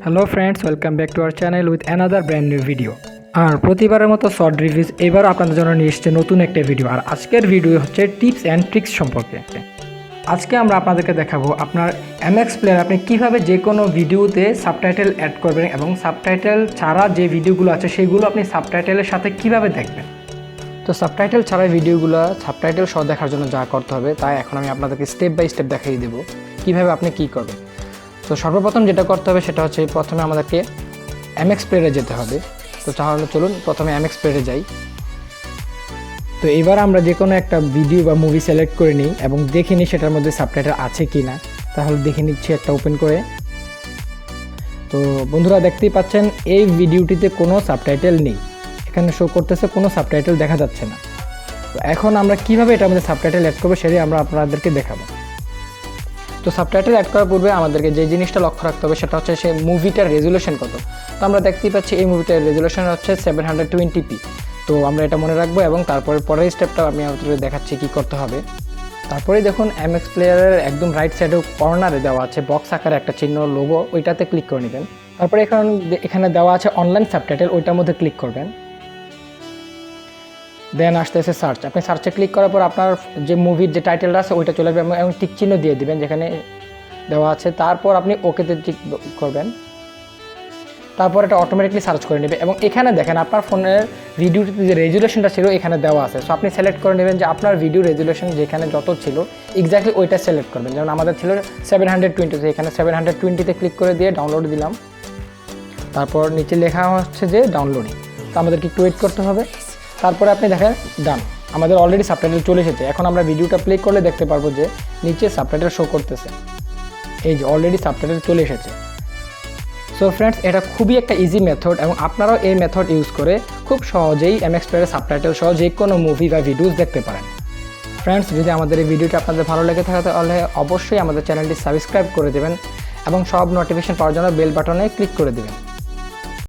Hello friends, welcome back to our channel with another brand new video. আর প্রতিবারের মতো short reviews এবারও আপনাদের জন্য নিয়ে এসেছে নতুন একটা ভিডিও। আর আজকের ভিডিও হচ্ছে টিপস অ্যান্ড ট্রিক্স সম্পর্কে। আজকে আমরা আপনাদেরকে দেখাবো আপনার এমএক্স প্লেয়ার আপনি কীভাবে যে কোনো ভিডিওতে সাবটাইটেল অ্যাড করবেন এবং সাবটাইটেল ছাড়া যে ভিডিওগুলো আছে সেগুলো আপনি সাবটাইটেলের সাথে কীভাবে দেখবেন। তো সাবটাইটেল ছাড়া ভিডিওগুলো সাবটাইটেল সহ দেখার জন্য যা করতে হবে তাই এখন আমি আপনাদেরকে স্টেপ বাই স্টেপ দেখিয়ে দেবো কীভাবে আপনি কী করবেন। তো সর্বপ্রথম যেটা করতে হবে সেটা হচ্ছে প্রথমে আমাদেরকে এমএক্স প্লেয়ারে যেতে হবে। তো তাহলে চলুন প্রথমে এমএক্স প্লেয়ারে যাই। তো এবার আমরা যে কোনো একটা ভিডিও বা মুভি সিলেক্ট করে নিই এবং দেখে নিই সেটার মধ্যে সাবটাইটেল আছে কি না। তাহলে দেখে নিচ্ছি একটা ওপেন করে। তো বন্ধুরা দেখতেই পাচ্ছেন এই ভিডিওটিতে কোনো সাবটাইটেল নেই, এখানে শো করতেছে কোনো সাবটাইটেল দেখা যাচ্ছে না। তো এখন আমরা কীভাবে এটার মধ্যে সাবটাইটেল অ্যাড করবো সেটাই আমরা আপনাদেরকে দেখাবো। তো সাবটাইটেল অ্যাড করার পূর্বে আমাদেরকে যে জিনিসটা লক্ষ্য রাখতে হবে সেটা হচ্ছে সেই মুভিটার রেজুলেশন কত। তো আমরা দেখতেই পাচ্ছি এই মুভিটার রেজুলেশন হচ্ছে 720p। তো আমরা এটা মনে রাখবো এবং তারপরে পরের স্টেপটা আমি আপনাদের দেখাচ্ছি কী করতে হবে। তারপরে দেখুন এমএক্স প্লেয়ারের একদম রাইট সাইডে কর্নারে দেওয়া আছে বক্স আকারে একটা চিহ্ন লোগো, ওইটাতে ক্লিক করে নেবেন। তারপরে এখানে দেওয়া আছে অনলাইন সাবটাইটেল, ওইটার মধ্যে ক্লিক করবেন। দেন আসতেছে সার্চ, আপনি সার্চে ক্লিক করার পর আপনার যে মুভির যে টাইটেলটা আছে ওইটা চলে আসবে এবং টিক চিহ্ন দিয়ে দিবেন যেখানে দেওয়া আছে। তারপর আপনি ওকেতে টিক করবেন, তারপর এটা অটোমেটিকলি সার্চ করে নেবে এবং এখানে দেখেন আপনার ফোনের ভিডিওটিতে যে রেজুলেশনটা ছিল এখানে দেওয়া আছে। সো আপনি সিলেক্ট করে নেবেন যে আপনার ভিডিও রেজুলেশন যেখানে যত ছিল এক্স্যাক্টলি ওইটা সিলেক্ট করবেন। যেমন আমাদের ছিল 720, এখানে 720তে ক্লিক করে দিয়ে ডাউনলোড দিলাম। তারপর নিচে লেখা হচ্ছে যে ডাউনলোডিং। তো আমাদেরকে একটু ওয়েট করতে হবে। তারপরে আপনি দেখেন ডান, আমাদের অলরেডি সাবটাইটেল চলে এসেছে। এখন আমরা ভিডিওটা প্লে করলে দেখতে পারবো যে নিচে সাবটাইটেল শো করতেছে, এই যে অলরেডি সাবটাইটেল চলে এসেছে। সো ফ্রেন্ডস, এটা খুবই একটা ইজি মেথড এবং আপনারাও এই মেথড ইউজ করে খুব সহজেই এমএক্স প্লেয়ারের সাবটাইটেল সহ যে কোনো মুভি বা ভিডিওস দেখতে পারেন। ফ্রেন্ডস, যদি আমাদের এই ভিডিওটা আপনাদের ভালো লেগে থাকে তাহলে অবশ্যই আমাদের চ্যানেলটি সাবস্ক্রাইব করে দেবেন এবং সব নোটিফিকেশন পাওয়ার জন্য বেল বাটনে ক্লিক করে দেবেন।